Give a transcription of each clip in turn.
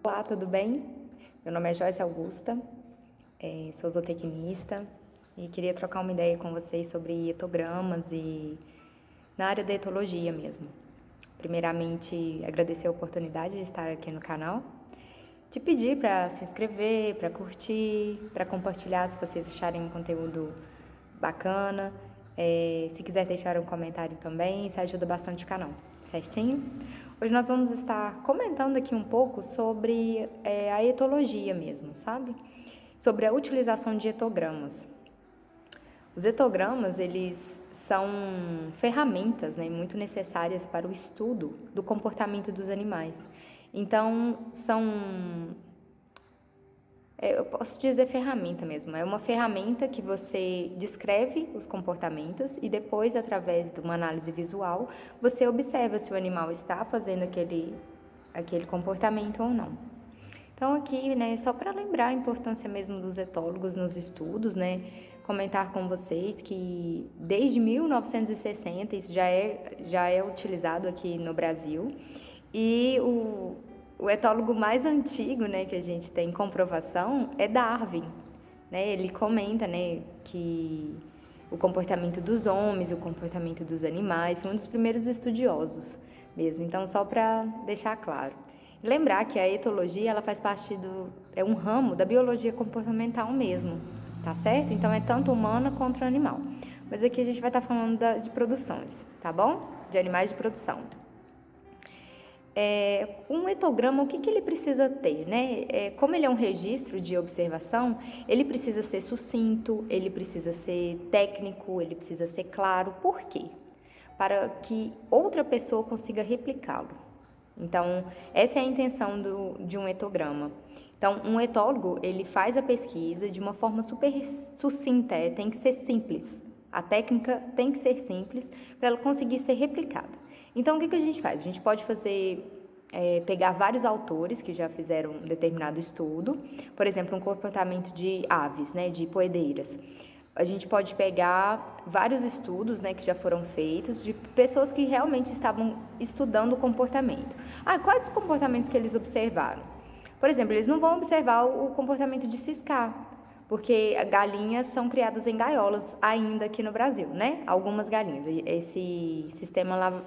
Olá, tudo bem? Meu nome é Joyce Augusta, sou zootecnista e queria trocar uma ideia com vocês sobre etogramas e na área da etologia mesmo. Primeiramente, agradecer a oportunidade de estar aqui no canal, te pedir para se inscrever, para curtir, para compartilhar se vocês acharem um conteúdo bacana. Se quiser deixar um comentário também, isso ajuda bastante o canal, certinho? Hoje nós vamos estar comentando aqui um pouco sobre a etologia mesmo, sabe? Sobre a utilização de etogramas. Os etogramas, eles são ferramentas, né, muito necessárias para o estudo do comportamento dos animais. Então, eu posso dizer ferramenta mesmo, é uma ferramenta que você descreve os comportamentos e depois, através de uma análise visual, você observa se o animal está fazendo aquele comportamento ou não. Então aqui, né, só para lembrar a importância mesmo dos etólogos nos estudos, né, comentar com vocês que desde 1960 isso já é utilizado aqui no Brasil e o etólogo mais antigo, né, que a gente tem comprovação é Darwin, né? Ele comenta, né, que o comportamento dos homens, o comportamento dos animais, foi um dos primeiros estudiosos mesmo. Então, só para deixar claro. Lembrar que a etologia, ela faz parte é um ramo da biologia comportamental mesmo, tá certo? Então, é tanto humana quanto animal. Mas aqui a gente vai estar falando de produções, tá bom? De animais de produção. Um etograma, o que ele precisa ter, né? Como ele é um registro de observação, ele precisa ser sucinto, ele precisa ser técnico, ele precisa ser claro. Por quê? Para que outra pessoa consiga replicá-lo. Então, essa é a intenção de um etograma. Então, um etólogo, ele faz a pesquisa de uma forma super sucinta, tem que ser simples. A técnica tem que ser simples para ela conseguir ser replicada. Então, o que a gente faz? A gente pode pegar vários autores que já fizeram um determinado estudo, por exemplo, um comportamento de aves, né, de poedeiras. A gente pode pegar vários estudos, né, que já foram feitos de pessoas que realmente estavam estudando o comportamento. Quais os comportamentos que eles observaram? Por exemplo, eles não vão observar o comportamento de ciscar, porque galinhas são criadas em gaiolas ainda aqui no Brasil, né? Algumas galinhas. Esse sistema lá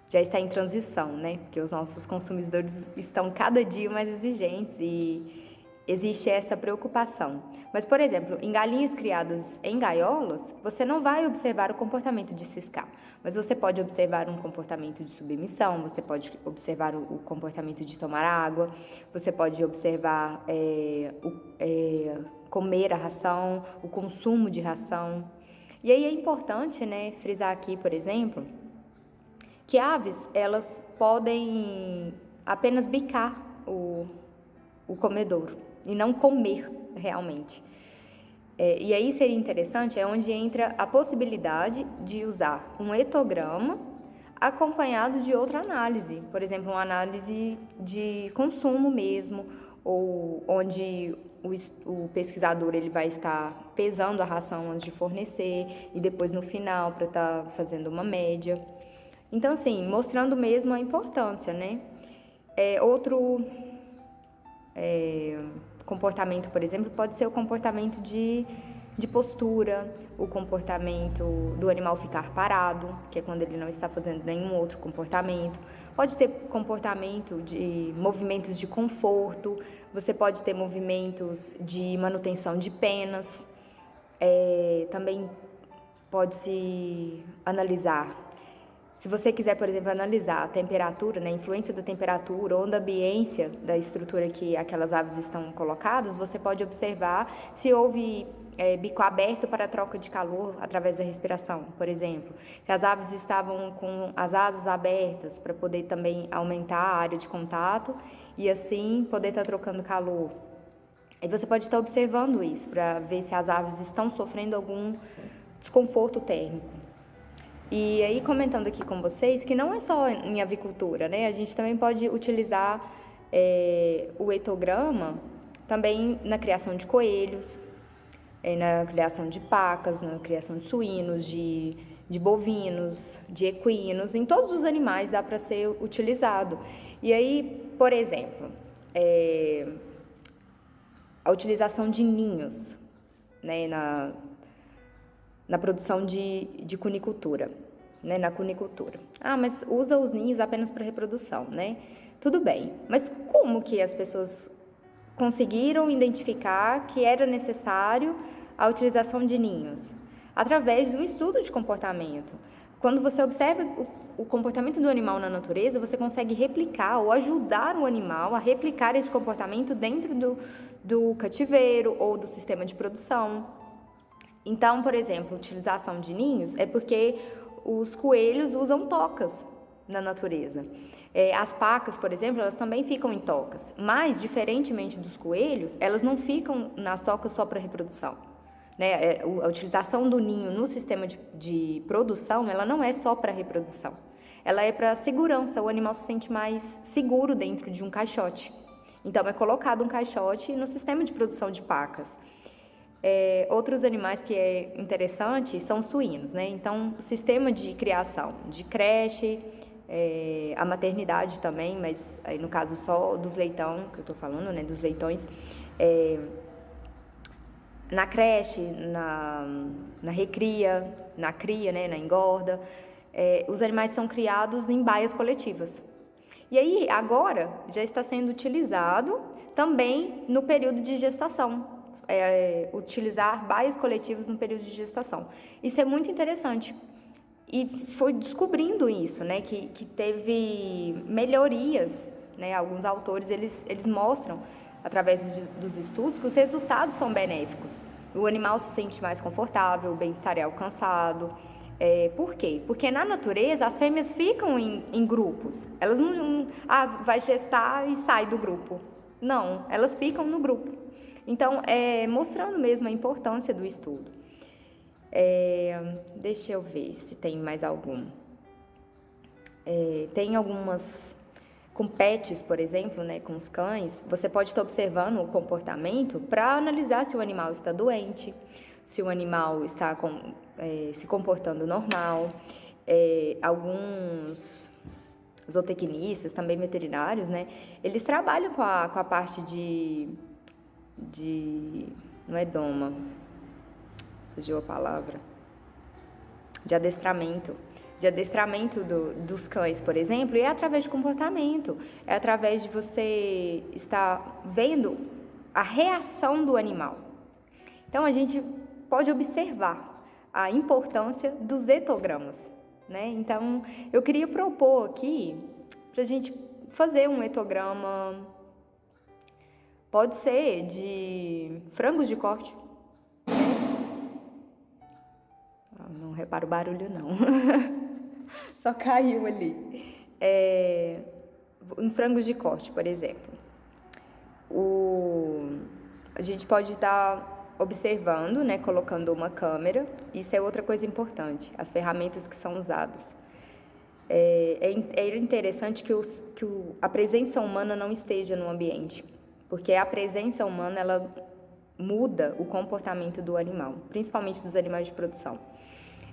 já está em transição, né? Porque os nossos consumidores estão cada dia mais exigentes e existe essa preocupação. Mas, por exemplo, em galinhas criadas em gaiolas, você não vai observar o comportamento de ciscar, mas você pode observar um comportamento de submissão, você pode observar o comportamento de tomar água, você pode observar comer a ração, o consumo de ração. E aí é importante, né, frisar aqui, por exemplo, que aves, elas podem apenas bicar o comedouro e não comer realmente. E aí seria interessante, é onde entra a possibilidade de usar um etograma acompanhado de outra análise, por exemplo, uma análise de consumo mesmo, ou onde o pesquisador ele vai estar pesando a ração antes de fornecer e depois no final para estar fazendo uma média. Então, assim, mostrando mesmo a importância, né? Outro comportamento, por exemplo, pode ser o comportamento de postura, o comportamento do animal ficar parado, que é quando ele não está fazendo nenhum outro comportamento. Pode ter comportamento de movimentos de conforto, você pode ter movimentos de manutenção de penas, também pode-se analisar. Se você quiser, por exemplo, analisar a temperatura, né, a influência da temperatura ou da ambiência da estrutura que aquelas aves estão colocadas, você pode observar se houve bico aberto para a troca de calor através da respiração, por exemplo. Se as aves estavam com as asas abertas para poder também aumentar a área de contato e assim poder estar trocando calor. Aí você pode estar observando isso para ver se as aves estão sofrendo algum desconforto térmico. E aí, comentando aqui com vocês, que não é só em avicultura, né? A gente também pode utilizar o etograma também na criação de coelhos, na criação de pacas, na criação de suínos, de bovinos, de equinos, em todos os animais dá para ser utilizado. E aí, por exemplo, a utilização de ninhos, né, na produção de cunicultura, né, na cunicultura. Ah, mas usa os ninhos apenas para reprodução, né? Tudo bem, mas como que as pessoas conseguiram identificar que era necessário a utilização de ninhos? Através de um estudo de comportamento. Quando você observa o comportamento do animal na natureza, você consegue replicar ou ajudar o animal a replicar esse comportamento dentro do cativeiro ou do sistema de produção. Então, por exemplo, a utilização de ninhos é porque os coelhos usam tocas na natureza. As pacas, por exemplo, elas também ficam em tocas, mas, diferentemente dos coelhos, elas não ficam nas tocas só para reprodução. Né? A utilização do ninho no sistema de produção, ela não é só para reprodução, ela é para segurança, o animal se sente mais seguro dentro de um caixote. Então, é colocado um caixote no sistema de produção de pacas. Outros animais que é interessante são os suínos, né? Então, o sistema de criação de creche, a maternidade também, mas aí no caso só dos leitão, que eu tô falando, né? Dos leitões, na creche, na recria, na cria, né? Na engorda, os animais são criados em baias coletivas. E aí, agora, já está sendo utilizado também no período de gestação. Utilizar baias coletivas no período de gestação. Isso é muito interessante. E foi descobrindo isso, né, que teve melhorias, né, alguns autores, eles mostram, através dos estudos, que os resultados são benéficos. O animal se sente mais confortável, o bem-estar é alcançado. Por quê? Porque na natureza as fêmeas ficam em grupos. Elas não vai gestar e sai do grupo. Não, elas ficam no grupo. Então, mostrando mesmo a importância do estudo. Deixa eu ver se tem mais algum. Tem algumas, com pets, por exemplo, né, com os cães, você pode estar observando o comportamento para analisar se o animal está doente, se o animal está se comportando normal. Alguns zootecnistas, também veterinários, né, eles trabalham com a parte não é doma, fugiu a palavra, de adestramento dos cães, por exemplo, e é através de comportamento, é através de você estar vendo a reação do animal. Então, a gente pode observar a importância dos etogramas, né? Então, eu queria propor aqui para a gente fazer um etograma. Pode ser de frangos de corte. Não repara o barulho, não. Só caiu ali. Em frangos de corte, por exemplo. A gente pode estar observando, né, colocando uma câmera. Isso é outra coisa importante, as ferramentas que são usadas. É interessante que a presença humana não esteja no ambiente. Porque a presença humana, ela muda o comportamento do animal, principalmente dos animais de produção.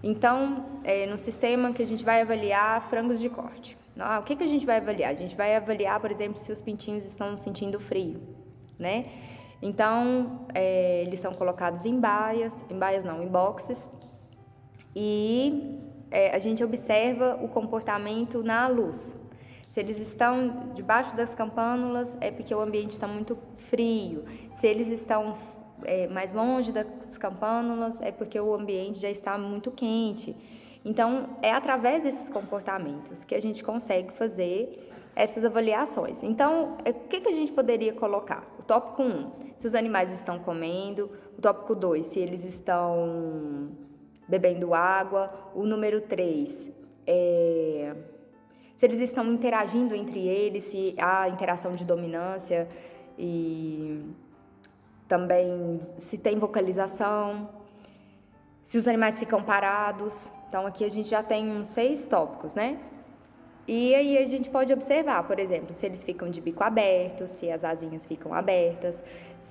Então, no sistema que a gente vai avaliar frangos de corte. O que a gente vai avaliar? A gente vai avaliar, por exemplo, se os pintinhos estão sentindo frio, né? Então, eles são colocados em boxes, e a gente observa o comportamento na luz. Se eles estão debaixo das campânulas, é porque o ambiente está muito frio. Se eles estão mais longe das campânulas, é porque o ambiente já está muito quente. Então, é através desses comportamentos que a gente consegue fazer essas avaliações. Então, o que a gente poderia colocar? O tópico 1, se os animais estão comendo. O tópico 2, se eles estão bebendo água. O número 3, se eles estão interagindo entre eles, se há interação de dominância e também se tem vocalização, se os animais ficam parados. Então, aqui a gente já tem uns 6 tópicos, né? E aí a gente pode observar, por exemplo, se eles ficam de bico aberto, se as asinhas ficam abertas,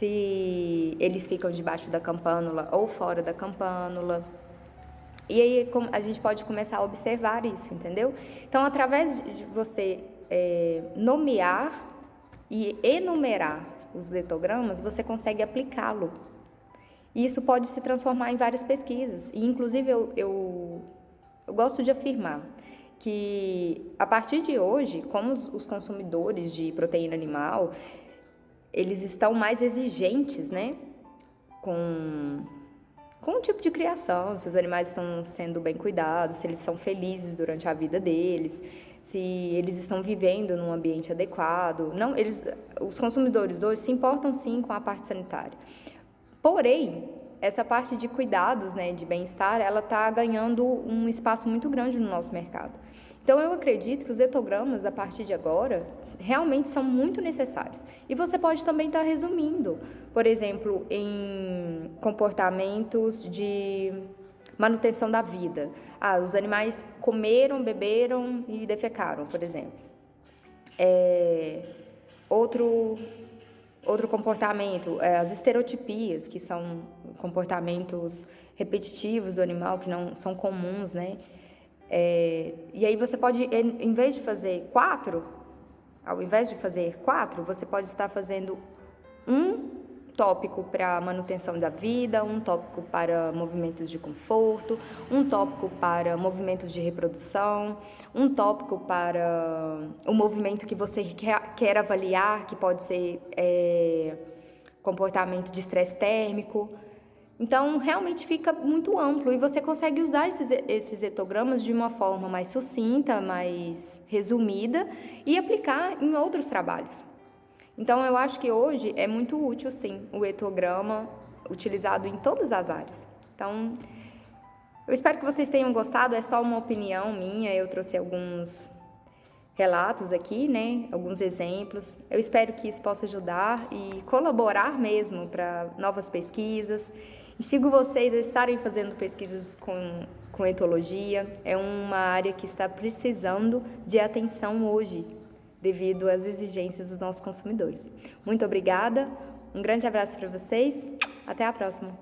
se eles ficam debaixo da campânula ou fora da campânula. E aí a gente pode começar a observar isso, entendeu? Então, através de você nomear e enumerar os etogramas, você consegue aplicá-lo. E isso pode se transformar em várias pesquisas. E, inclusive, eu gosto de afirmar que, a partir de hoje, como os consumidores de proteína animal, eles estão mais exigentes, né, com o tipo de criação, se os animais estão sendo bem cuidados, se eles são felizes durante a vida deles, se eles estão vivendo num ambiente adequado. Não, os consumidores hoje se importam sim com a parte sanitária. Porém, essa parte de cuidados, né, de bem-estar, ela está ganhando um espaço muito grande no nosso mercado. Então, eu acredito que os etogramas, a partir de agora, realmente são muito necessários. E você pode também estar resumindo, por exemplo, em comportamentos de manutenção da vida. Os animais comeram, beberam e defecaram, por exemplo. Outro comportamento, as estereotipias, que são comportamentos repetitivos do animal, que não são comuns, né? E aí você pode, em vez de fazer 4, você pode estar fazendo um tópico para manutenção da vida, um tópico para movimentos de conforto, um tópico para movimentos de reprodução, um tópico para o movimento que você quer avaliar, que pode ser comportamento de estresse térmico. Então, realmente fica muito amplo e você consegue usar esses etogramas de uma forma mais sucinta, mais resumida e aplicar em outros trabalhos. Então, eu acho que hoje é muito útil, sim, o etograma utilizado em todas as áreas. Então, eu espero que vocês tenham gostado, é só uma opinião minha, eu trouxe alguns relatos aqui, né, alguns exemplos. Eu espero que isso possa ajudar e colaborar mesmo para novas pesquisas. Instigo vocês a estarem fazendo pesquisas com etologia. É uma área que está precisando de atenção hoje, devido às exigências dos nossos consumidores. Muito obrigada, um grande abraço para vocês, até a próxima!